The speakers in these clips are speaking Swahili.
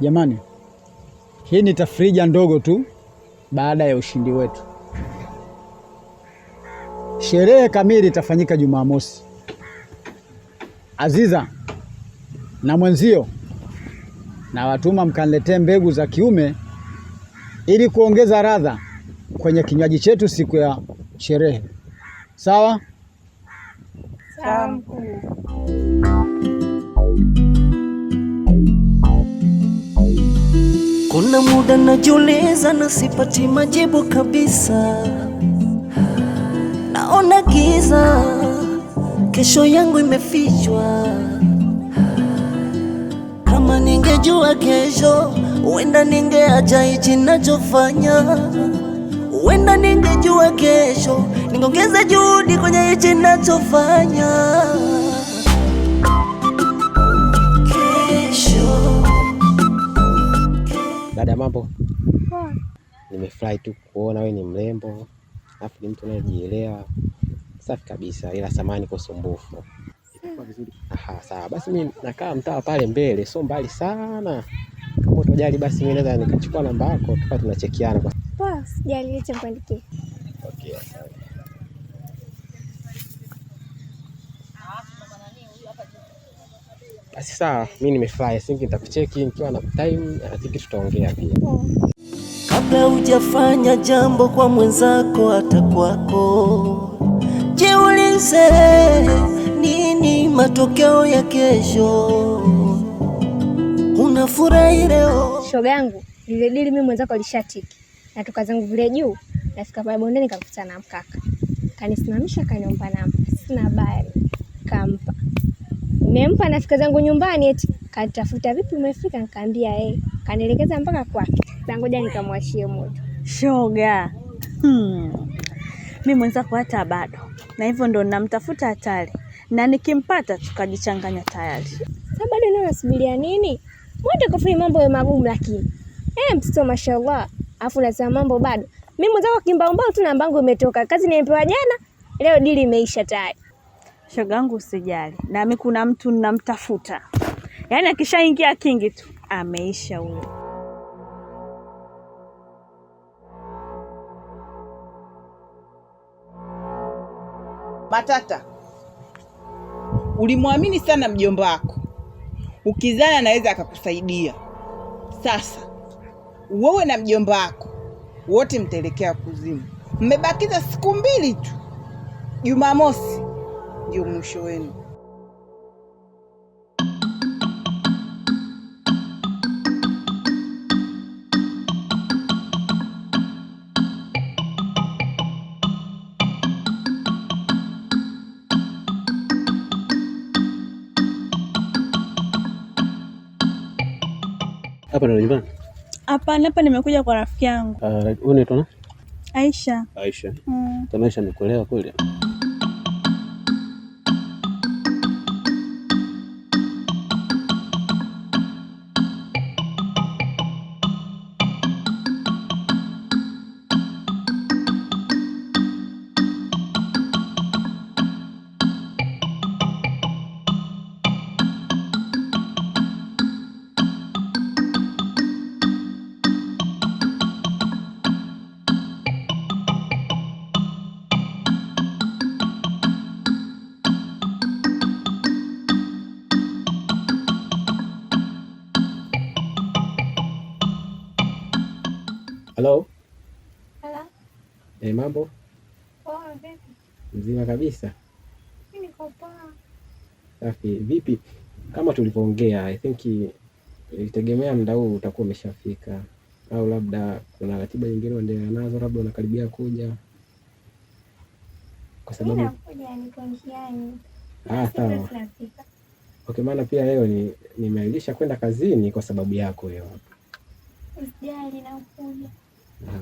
Jamani, hii ni tafrija ndogo tu baada ya ushindi wetu. Sherehe kamili itafanyika Jumamosi. Aziza na mwenzio na watuma mkaniletee mbegu za kiume ili kuongeza ladha kwenye kinywaji chetu siku ya sherehe. Sawa? Sawa mkuu. Kuna muda najiuliza na sipati majibu kabisa. Naona giza, kesho yangu imefichwa. Kama ningejua kesho, huenda ningeacha hichi ninachofanya. Huenda ningejua kesho, ningeongeza juhudi kwenye hichi ninachofanya. Dada, mambo? Nimefurahi tu kuona wewe ni mrembo, alafu ni mtu unayejielewa. Safi kabisa, ila samani kwa usumbufu. Itakuwa vizuri. Aha, sawa. Basi mimi nakaa mtaa pale mbele, sio mbali sana. Kama utojali basi mimi naweza nikachukua namba yako, tukawa tunachekiana kwa. Poa, sijali, acha nikuandikie. Okay, sawa. Basi sawa, mimi nimefurahi. Singi nitakucheki nikiwa na time, natiki tutaongea pia. Kabla hujafanya jambo kwa mwenzako hata kwako, jiulize nini matokeo ya kesho. Unafurahi leo? Shoga yangu, lile dili mimi mwenzako alishatiki. Natoka zangu vile juu, nafika pale bondeni nikakutana na mkaka. Kanisimamisha kaniomba namba. Sina habari. Kampa. Nimempa, nafika zangu nyumbani eti kanitafuta, vipi umefika? Nikamwambia kanielekeza mpaka kwake. Ngoja nikamwashie moto. Shoga. Mimi mwenzako hata bado. Na hivyo ndo namtafuta hatari. Na nikimpata tukajichanganya tayari. Sasa bado ndio nasubiria nini? Mwende kufanya mambo ya magumu lakini. Mtoto mashallah. Afu nasema mambo bado. Mimi mwenzako kimbao tu namba yangu imetoka. Kazi nimepewa jana, leo dili imeisha tayari. Shoga yangu usijali. Na mimi kuna mtu namtafuta. Yaani akishaingia kingi tu ameisha huyo. Matata, ulimwamini sana mjomba wako, ukizana anaweza akakusaidia. Sasa wewe na mjomba wako wote mtaelekea kuzimu. Mmebakiza siku 2 tu, Jumamosi ndio mwisho wenu. Hapa ndo nyumbani? Hapana, hapa nimekuja kwa rafiki yangu. Wewe unaitwa nani? Aisha. Aisha. Kama Aisha amekuelewa kweli? Hello? Hello? Mambo? Poa, vipi? Mzima kabisa. Mimi niko poa. Safi. Vipi? Kama tulivyoongea, I think ilitegemea muda huu utakuwa umeshafika, au labda kuna ratiba nyingine unaendelea nazo, labda unakaribia kuja. Kwa sababu nakuja niko njiani. Sawa. Okay, maana pia leo nimeailisha kwenda kazini kwa sababu yako leo. Usijali na kuja.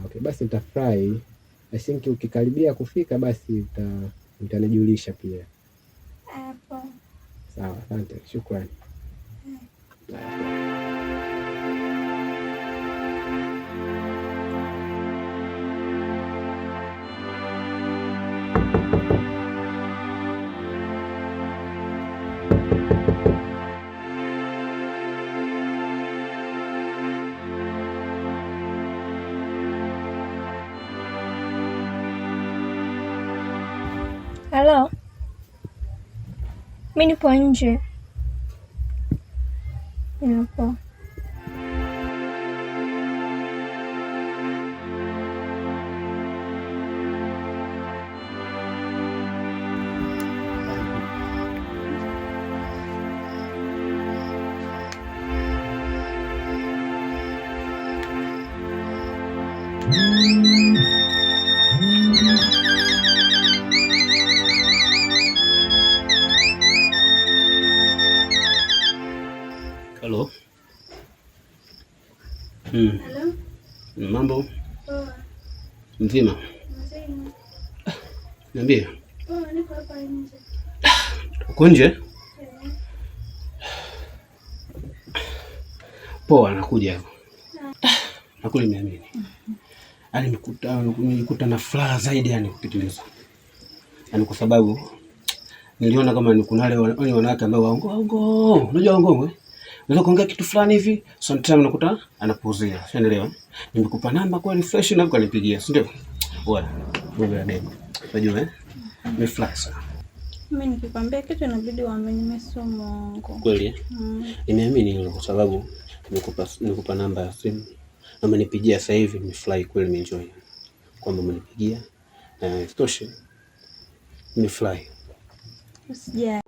Okay, basi nitafurahi. I think ukikaribia kufika basi utanijulisha pia. Hapo. Sawa, asante. Shukrani. Mimi nipo nje. Nipo. Hello. Hello. Mambo? Poa. Mzima? Mzima. Niambie. Poa, niko hapa nje. Uko nje? Poa, nakuja hapo. Nakuli niamini. Yaani nilikuta na furaha zaidi yani kupitiliza. Yaani kwa sababu niliona kama ni kuna wale wanawake ambao waongo. Unajua waongo? Unaweza kuongea kitu fulani hivi, sometimes unakuta anapuuzia. Unaelewa? Nimekupa namba kwa refresh na ukanipigia, si ndio? Bora. Wewe demo. Unajua ni flash sana. Mimi nikikwambia kitu inabidi uamini, mimi sio mwongo. Kweli? Nimeamini hilo kwa sababu nimekupa namba ya simu. Na umenipigia sasa hivi, nimefurahi kweli, nimeenjoy. Kwamba umenipigia. Stoshe. Nimefurahi. Usijali.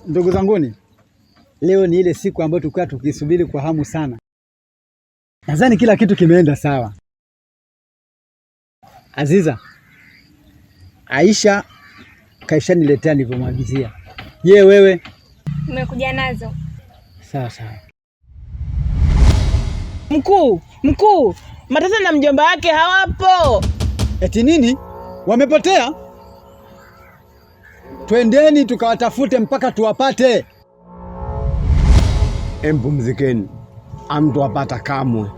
Ndugu zanguni, leo ni ile siku ambayo tulikuwa tukisubiri kwa hamu sana. Nadhani kila kitu kimeenda sawa. Aziza, Aisha kaishaniletea nilivyomwagizia. Je, wewe? Nimekuja nazo. Sawa sawa. Mkuu, Matata na mjomba wake hawapo. Eti nini? Wamepotea? Twendeni tukawatafute mpaka tuwapate. Mpumzikeni, amtowapata kamwe.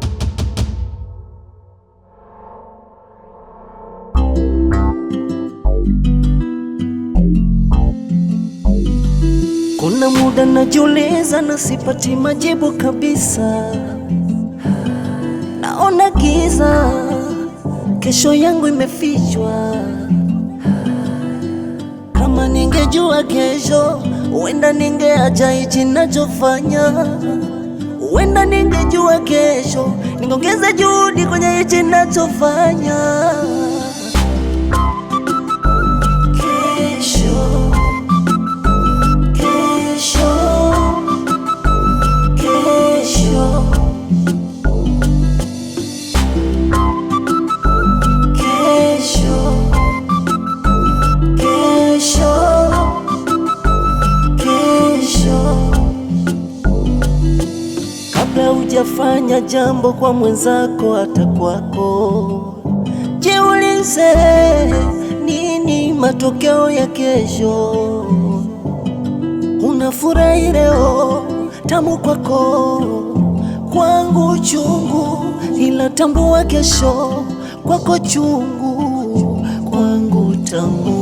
Kuna muda najiuliza na sipati majibu kabisa. Naona giza, kesho yangu imefichwa. Kama ningejua kesho, huenda ningeacha hichi ninachofanya. Huenda ningejua kesho, ningeongeza juhudi kwenye hichi ninachofanya. Hujafanya jambo kwa mwenzako hata kwako, jiulize nini matokeo ya kesho. Unafurahi leo tamu kwako, kwangu chungu, ila tambua kesho kwako chungu, kwangu tamu.